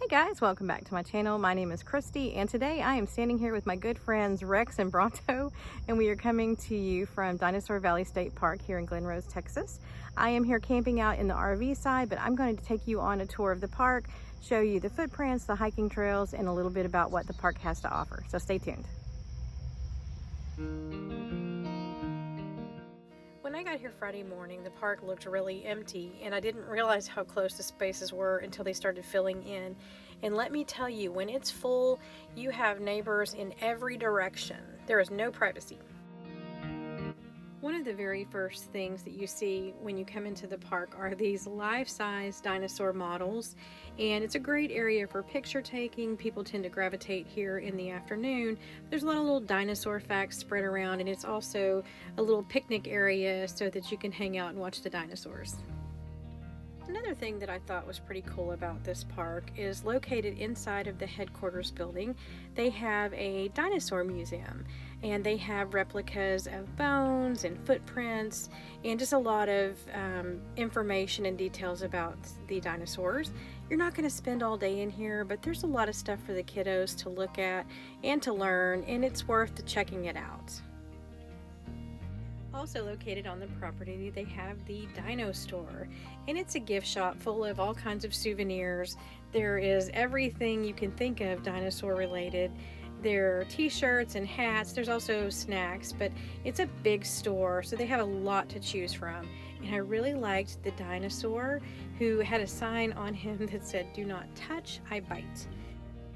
Hey guys, welcome back to my channel. My name is Christy and today I am standing here with my good friends Rex and Bronto and we are coming to you from Dinosaur Valley State Park here in Glen Rose, Texas. I am here camping out in the RV side, but I'm going to take you on a tour of the park, show you the footprints, the hiking trails, and a little bit about what the park has to offer. So stay tuned. When I got here Friday morning, the park looked really empty and I didn't realize how close the spaces were until they started filling in. And let me tell you, when it's full, you have neighbors in every direction. There is no privacy. One of the very first things that you see when you come into the park are these life-size dinosaur models, and it's a great area for picture taking. People tend to gravitate here in the afternoon. There's a lot of little dinosaur facts spread around, and it's also a little picnic area so that you can hang out and watch the dinosaurs. Another thing that I thought was pretty cool about this park is located inside of the headquarters building. They have a Dinosaur Museum and they have replicas of bones and footprints and just a lot of information and details about the dinosaurs. You're not going to spend all day in here, but there's a lot of stuff for the kiddos to look at and to learn, and it's worth checking it out. Also located on the property, they have the Dino Store, and it's a gift shop full of all kinds of souvenirs. There is everything you can think of dinosaur related. There are t-shirts and hats. There's also snacks, but it's a big store, so they have a lot to choose from. And I really liked the dinosaur who had a sign on him that said, "Do not touch, I bite."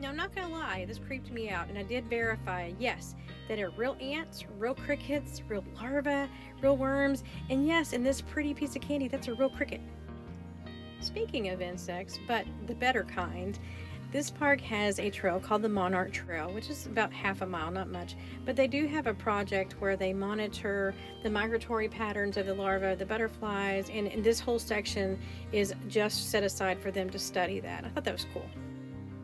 Now, I'm not gonna lie, this creeped me out, and I did verify, yes, that are real ants, real crickets, real larvae, real worms, and yes, in this pretty piece of candy, that's a real cricket. Speaking of insects, but the better kind, this park has a trail called the Monarch Trail, which is about half a mile, not much, but they do have a project where they monitor the migratory patterns of the larvae, the butterflies, and this whole section is just set aside for them to study that. I thought that was cool.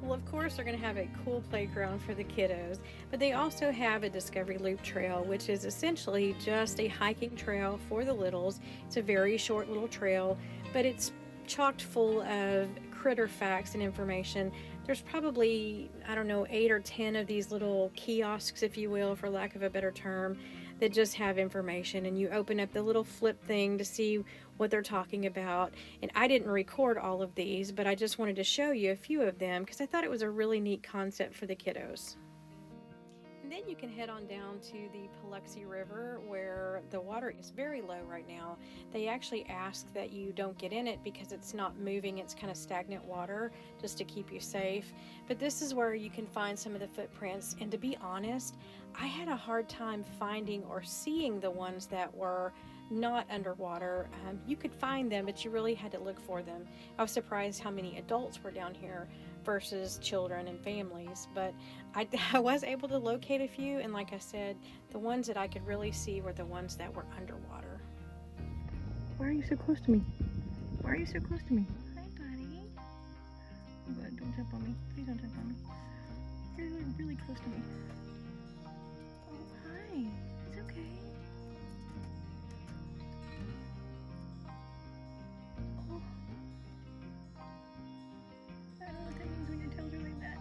Well, of course, they're going to have a cool playground for the kiddos, but they also have a Discovery Loop trail, which is essentially just a hiking trail for the littles. It's a very short little trail, but it's chocked full of critter facts and information. There's probably, I don't know, 8 or 10 of these little kiosks, if you will, for lack of a better term, that just have information, and you open up the little flip thing to see what they're talking about. And I didn't record all of these, but I just wanted to show you a few of them because I thought it was a really neat concept for the kiddos. And then you can head on down to the Peluxi River where the water is very low right now. They actually ask that you don't get in it because it's not moving, it's kind of stagnant water just to keep you safe. But this is where you can find some of the footprints, and to be honest, I had a hard time finding or seeing the ones that were not underwater. You could find them, but you really had to look for them. I was surprised how many adults were down here versus children and families, but I was able to locate a few, and like I said, the ones that I could really see were the ones that were underwater. Why are you so close to me? Why are you so close to me? Hi, buddy. Oh God, don't jump on me. Please don't jump on me. You're really, really close to me. Oh, hi. It's okay. Oh. I don't know what that means when your tails are like that.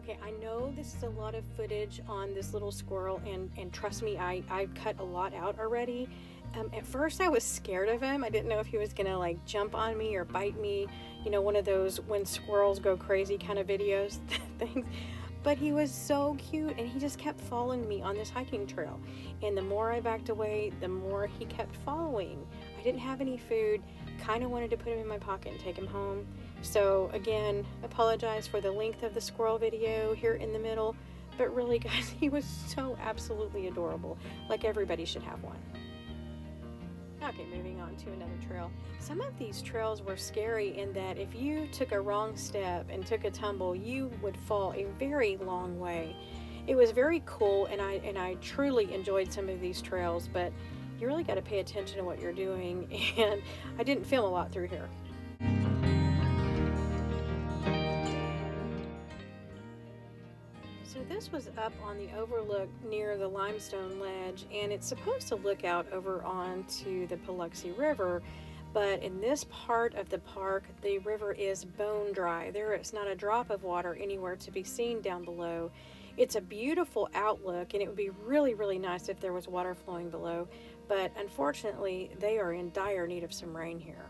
Okay, I know this is a lot of footage on this little squirrel, and trust me, I've cut a lot out already. At first I was scared of him. I didn't know if he was gonna like jump on me or bite me, you know, one of those when squirrels go crazy kind of videos things. But he was so cute, and he just kept following me on this hiking trail. And the more I backed away, the more he kept following. I didn't have any food, kind of wanted to put him in my pocket and take him home. So again, apologize for the length of the squirrel video here in the middle, but really guys, he was so absolutely adorable. Like everybody should have one. Okay, moving on to another trail. Some of these trails were scary in that if you took a wrong step and took a tumble, you would fall a very long way. It was very cool, and I truly enjoyed some of these trails, but you really got to pay attention to what you're doing, and I didn't film a lot through here. So this was up on the overlook near the Limestone Ledge, and it's supposed to look out over onto the Peluxi River, But in this part of the park, the river is bone dry. There is not a drop of water anywhere to be seen down below. It's a beautiful outlook, and it would be really, really nice if there was water flowing below, but unfortunately, they are in dire need of some rain here.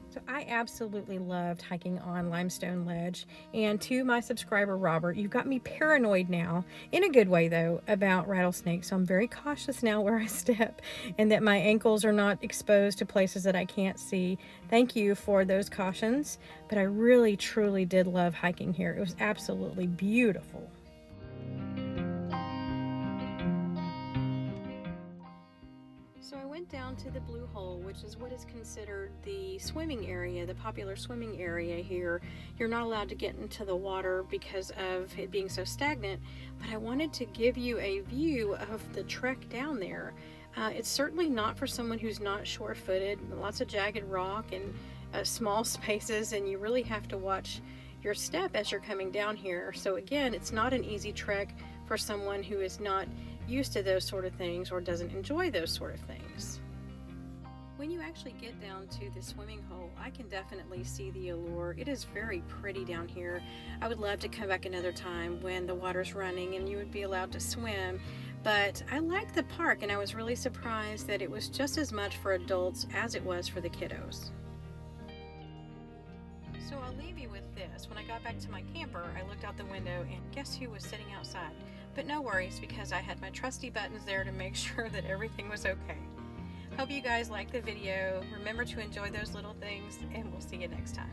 So I absolutely loved hiking on Limestone Ledge, and to my subscriber Robert, you've got me paranoid now, in a good way though, about rattlesnakes. So I'm very cautious now where I step, and that my ankles are not exposed to places that I can't see. Thank you for those cautions, but I really truly did love hiking here. It was absolutely beautiful. So I went down to the Blue Hole, which is what is considered the swimming area, the popular swimming area here. You're not allowed to get into the water because of it being so stagnant, but I wanted to give you a view of the trek down there. It's certainly not for someone who's not sure-footed. Lots of jagged rock and small spaces, and you really have to watch your step as you're coming down here. So again, it's not an easy trek for someone who is not used to those sort of things or doesn't enjoy those sort of things. When you actually get down to the swimming hole, I can definitely see the allure. It is very pretty down here. I would love to come back another time when the water's running and you would be allowed to swim, but I liked the park, and I was really surprised that it was just as much for adults as it was for the kiddos. So I'll leave you with this. When I got back to my camper, I looked out the window and guess who was sitting outside? But no worries, because I had my trusty buttons there to make sure that everything was okay. Hope you guys liked the video. Remember to enjoy those little things, and we'll see you next time.